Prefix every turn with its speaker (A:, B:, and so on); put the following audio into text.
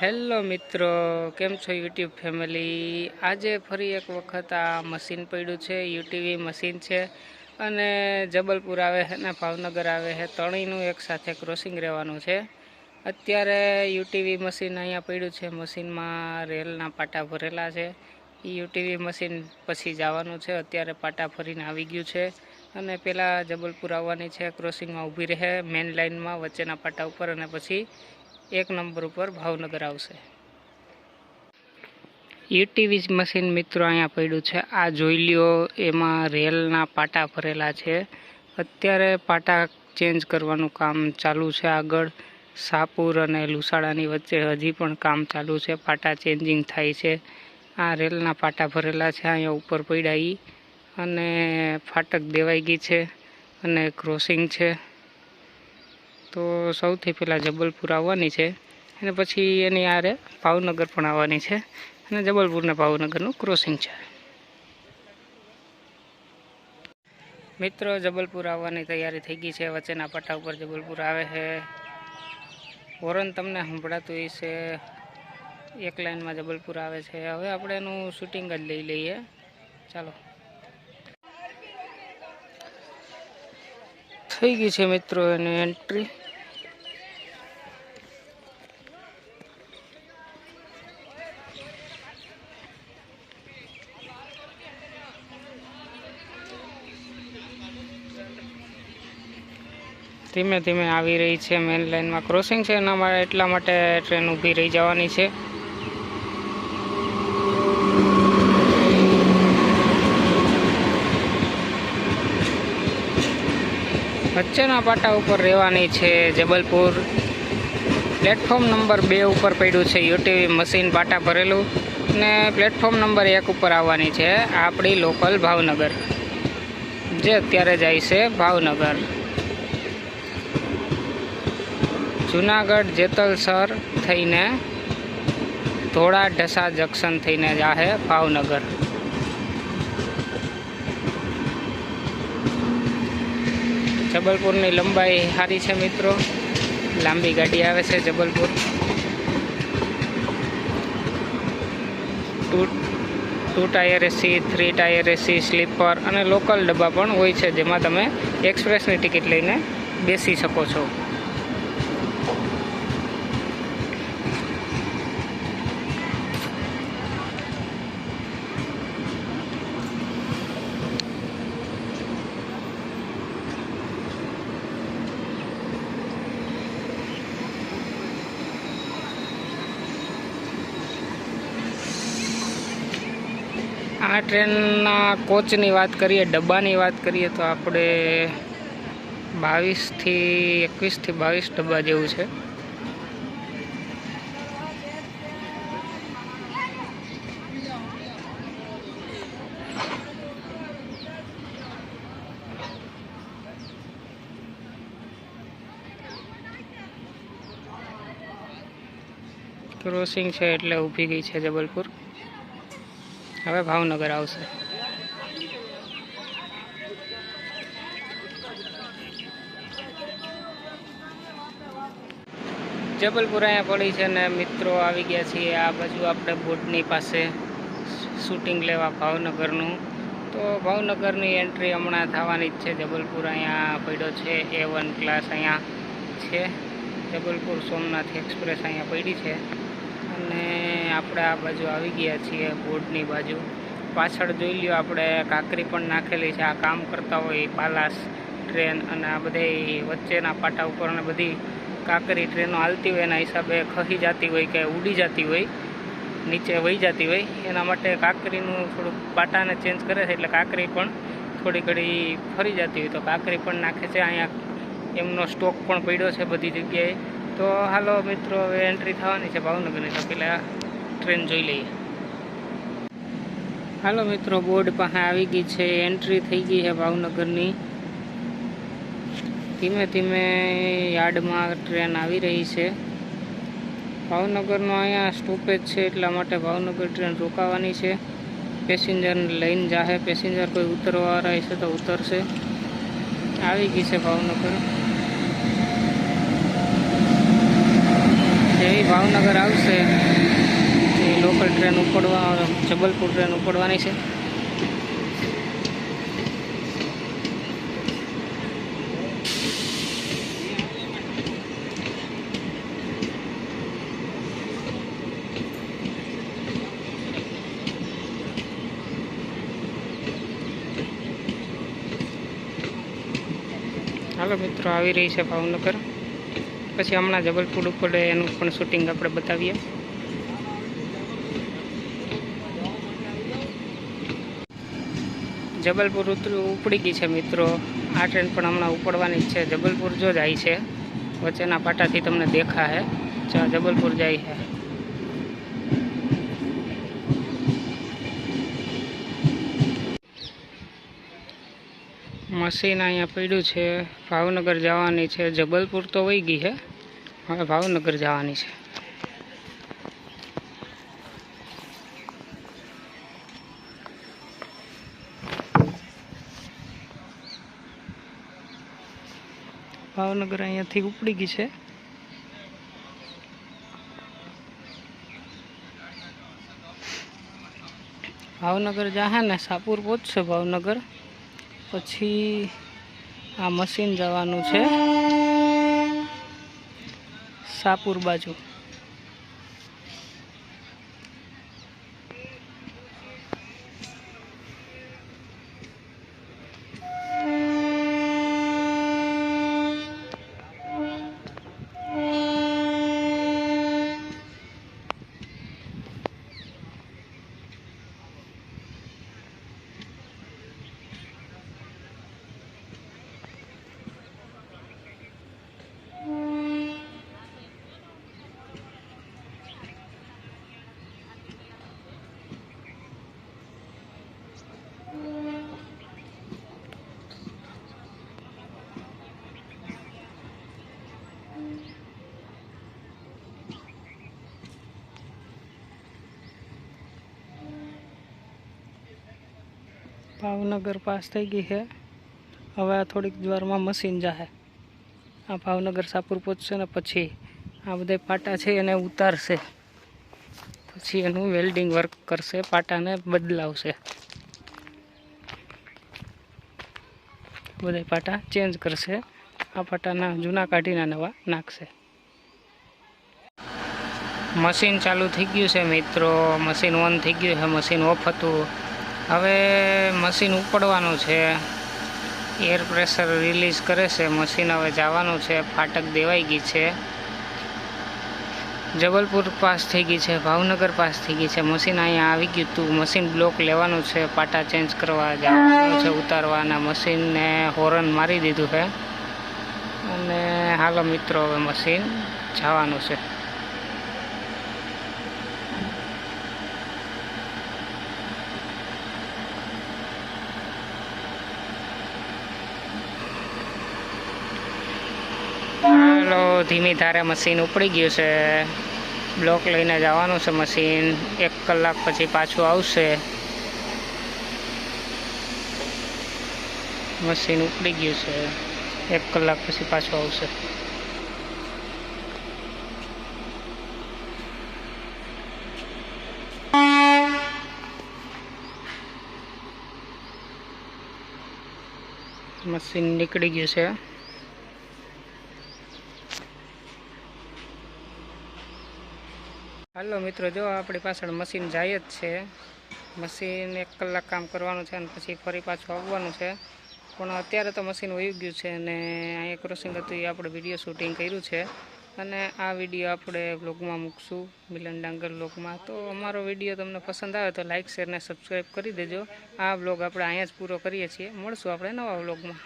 A: Hello મિત્રો, કેમ છો યુટ્યુબ ફેમિલી? આજે ફરી એક વખત આ મશીન પડ્યું છે, યુટીવી મશીન છે અને જબલપુર આવે છે ને ભાવનગર આવે છે, ત્રણેયનું એક સાથે ક્રોસિંગ રહેવાનું છે. અત્યારે યુટીવી મશીન અહીંયા પડ્યું છે, મશીનમાં રેલના પાટા ભરેલા છે. એ યુટીવી મશીન પછી જવાનું છે. અત્યારે પાટા ફરીને આવી ગયું છે અને પહેલાં જબલપુર આવવાની છે. ક્રોસિંગમાં ઊભી રહે મેઇન લાઇનમાં વચ્ચેના પાટા ઉપર અને પછી 1 નંબર ઉપર ભાવનગર આવશે. યુટીવી મશીન મિત્રો અહીંયા પડ્યું છે. આ જોઈ લ્યો, એમાં રેલના પાટા ભરેલા છે. અત્યારે પાટા ચેન્જ કરવાનું કામ ચાલુ છે. આગળ શાહપુર અને લુસાડાની વચ્ચે હજી પણ કામ ચાલુ છે. પાટા ચેન્જિંગ થાય છે. આ રેલના પાટા ભરેલા છે, અહીંયા ઉપર પડ્યા અને ફાટક દેવાઈ ગઈ છે અને ક્રોસિંગ છે. તો સૌથી પહેલાં જબલપુર આવવાની છે અને પછી એની આરે ભાવનગર પણ આવવાની છે અને જબલપુરને ભાવનગરનું ક્રોસિંગ છે. મિત્રો, જબલપુર આવવાની તૈયારી થઈ ગઈ છે. વચ્ચેના પાટા ઉપર જબલપુર આવે છે. હોરન તમને સંભળાતું હશે. એક લાઇનમાં જબલપુર આવે છે. હવે આપણે એનું શૂટિંગ જ લઈ લઈએ. ચાલો, થઈ ગઈ છે મિત્રો એની એન્ટ્રી. ધીમે ધીમે આવી રહી છે. મેઇન લાઇનમાં ક્રોસિંગ છે, એટલા માટે ટ્રેન ઊભી રહી જવાની છે. વચ્ચેના પાટા ઉપર રહેવાની છે જબલપુર. પ્લેટફોર્મ નંબર 2 ઉપર પડ્યું છે યુટીવી મશીન પાટા ભરેલું ને પ્લેટફોર્મ નંબર 1 ઉપર આવવાની છે આપણી લોકલ ભાવનગર, જે અત્યારે જાય છે ભાવનગર. જુનાગઢ જેતલસર થઈને ધોળા ઢસા જંકશન થઈને જાહે ભાવનગર. જબલપુરની લંબાઈ સારી છે મિત્રો, લાંબી ગાડી આવે છે Jabalpur. 2 tier AC, 3 tier AC, sleeper અને લોકલ ડબ્બા પણ હોય છે, જેમાં તમે એક્સપ્રેસની ટિકિટ લઈને બેસી શકો છો. આ ટ્રેનના કોચની વાત કરીએ, ડબ્બાની વાત કરીએ તો આપણે 21 થી 22 ડબ્બા જેવું છે. ક્રોસિંગ છે એટલે ઊભી ગઈ છે જબલપુર. હવે ભાવનગર આવશે. જબલપુર અહીંયા પડી છે ને મિત્રો આવી ગયા છીએ આ બાજુ આપણે બોર્ડની પાસે શૂટિંગ લેવા ભાવનગરનું. તો ભાવનગરની એન્ટ્રી હમણાં થવાની જ છે. જબલપુર અહીંયા પડ્યો છે. A1 ક્લાસ અહીંયા છે. જબલપુર સોમનાથ એક્સપ્રેસ અહીંયા પડી છે અને આપણે આ બાજુ આવી ગયા છીએ બોર્ડની બાજુ. પાછળ જોઈ લ્યો, આપણે કાંકરી પણ નાખેલી છે. આ કામ કરતા હોય પાલાસ ટ્રેન અને આ બધી વચ્ચેના પાટા ઉપર અને બધી કાંકરી ટ્રેનો હાલતી હોય, એના હિસાબે ખસી જતી હોય કે ઉડી જતી હોય, નીચે વહી જતી હોય, એના માટે કાંકરીનું થોડુંક પાટાને ચેન્જ કરે છે, એટલે કાંકરી પણ થોડી ઘડી ફરી જતી હોય તો કાંકરી પણ નાખે છે. અહીંયા એમનો સ્ટોક પણ પડ્યો છે બધી જગ્યાએ. તો હાલો મિત્રો, હવે એન્ટ્રી થવાની છે ભાવનગરની, તો પહેલાં ટ્રેન જોઈ લઈએ. હાલો મિત્રો, બોર્ડ પાસે આવી ગઈ છે, એન્ટ્રી થઈ ગઈ છે ભાવનગરની. ધીમે ધીમે યાર્ડમાં ટ્રેન આવી રહી છે. ભાવનગરનો અહીંયા સ્ટોપેજ છે, એટલા માટે ભાવનગર ટ્રેન રોકાવાની છે. પેસેન્જરને લઈને જાહે. પેસેન્જર કોઈ ઉતરવાવાળા હશે તો ઉતરશે. આવી ગઈ છે ભાવનગર. જેવી ભાવનગર આવશે ટ્રેન જબલપુર ટ્રેન ઉપડવાની છે. હાલો મિત્રો, આવી રહી છે ભાવનગર. પછી હમણાં જબલપુર ઉપર એનું પણ શૂટિંગ આપણે બતાવીએ. જબલપુર ઉપડી ગઈ છે મિત્રો. આ ટ્રેન પણ હમણાં ઉપડવાની જ છે. જબલપુર જો જાય છે, વચ્ચેના પાટાથી તમને દેખાશે. જબલપુર જાય છે. મશીન અહીંયા પડ્યું છે. ભાવનગર જવાની છે. જબલપુર તો વહી ગઈ છે, હવે ભાવનગર જવાની છે. ભાવનગર અહીંયાથી ઉપડી ગઈ છે. ભાવનગર જાહે ને સાપુર પહોંચશે ભાવનગર. પછી આ મશીન જવાનું છે સાપુર બાજુ. ભાવનગર પાસ થઈ ગઈ છે. હવે આ થોડીક જ વારમાં મશીન જાહે. આ ભાવનગર સાપુર પહોંચશે ને પછી આ બધા પાટા છે એને ઉતારશે. પછી એનું વેલ્ડિંગ વર્ક કરશે, પાટાને બદલાવશે. બધા પાટા ચેન્જ કરશે. આ પાટાના જૂના કાઢીને નવા નાખશે. મશીન ચાલુ થઈ ગયું છે મિત્રો. મશીન ઓન થઈ ગયું છે. મશીન ઓફ હતું. હવે મશીન ઉપડવાનું છે. એર પ્રેશર રિલીઝ કરે છે. મશીન હવે જવાનું છે. ફાટક દેવાઈ ગઈ છે. જબલપુર પાસ થઈ ગઈ છે. ભાવનગર પાસ થઈ ગઈ છે. મશીન અહીંયા આવી ગયું હતું. મશીન બ્લોક લેવાનું છે. પાટા ચેન્જ કરવા જવાનું છે, ઉતારવાના. મશીનને હોર્ન મારી દીધું છે. અને હાલો મિત્રો, હવે મશીન જવાનું છે. હાલો, ધીમી ધારે મશીન ઉપડી ગયું છે. બ્લોક લઈને જવાનું છે મશીન. 1 કલાક પછી પાછું આવશે. મશીન ઉપડી ગયું છે. 1 કલાક પછી પાછું આવશે. મશીન નીકળી ગયું છે. હાલો મિત્રો, જો આપણી પાછળ મશીન જાય જ છે. મશીન 1 કલાક કામ કરવાનું છે અને પછી ફરી પાછું આવવાનું છે. પણ અત્યારે તો મશીન વહી ગયું છે અને અહીંયા ક્રોસિંગ હતું એ આપણે વિડીયો શૂટિંગ કર્યું છે. અને આ વિડીયો આપણે વ્લોગમાં મૂકશું, મિલન ડાંગર વ્લોગમાં. તો અમારો વિડીયો તમને પસંદ આવે તો લાઇક, શેર ને સબસ્ક્રાઈબ કરી દેજો. આ વ્લોગ આપણે અહીંયા જ પૂરો કરીએ છીએ. મળશું આપણે નવા વ્લોગમાં.